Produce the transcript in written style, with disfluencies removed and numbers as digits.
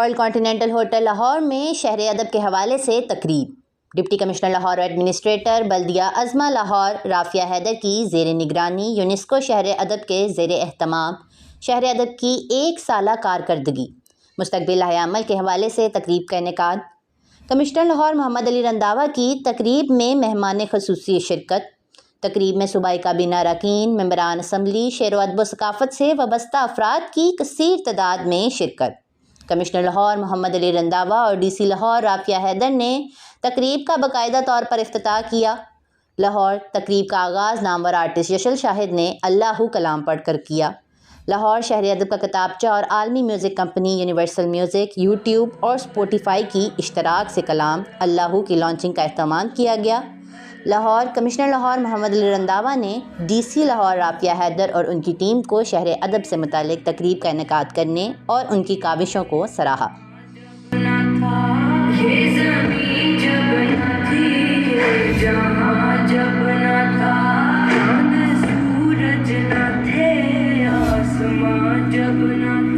World continental hotel Lahore میں شہر ادب کے حوالے سے تقریب۔ ڈپٹی کمشنر لاہور اور ایڈمنسٹریٹر بلدیہ عظمہ لاہور رافیہ حیدر کی زیر نگرانی یونیسکو شہر ادب کے زیر اہتمام شہر ادب کی 1 سالہ کارکردگی مستقبل لاہ عمل کے حوالے سے تقریب کا انعقاد۔ کمشنر لاہور محمد علی رنداوا کی تقریب میں مہمان خصوصی شرکت۔ تقریب میں صوبائی کابینہ اراکین، ممبران اسمبلی، شعر و ادب و ثقافت سے وابستہ افراد کی کثیر تعداد میں شرکت۔ کمشنر لاہور محمد علی رنداوا اور ڈی سی لاہور رافیہ حیدر نے تقریب کا باقاعدہ طور پر افتتاح کیا۔ لاہور تقریب کا آغاز نامور آرٹسٹ یشل شاہد نے اللہ کلام پڑھ کر کیا۔ لاہور شہر ادب کا کتابچہ اور عالمی music company universal music, YouTube اور اسپوٹیفائی کی اشتراک سے کلام اللہ کی لانچنگ کا اہتمام کیا گیا۔ لاہور کمشنر لاہور محمد علی رنداوا نے ڈی سی لاہور رافیہ حیدر اور ان کی ٹیم کو شہر ادب سے متعلق تقریب کا انعقاد کرنے اور ان کی کاوشوں کو سراہا۔ جہاں جب نہ تھا چاند سورج نہ تھے، آسمان جب نہ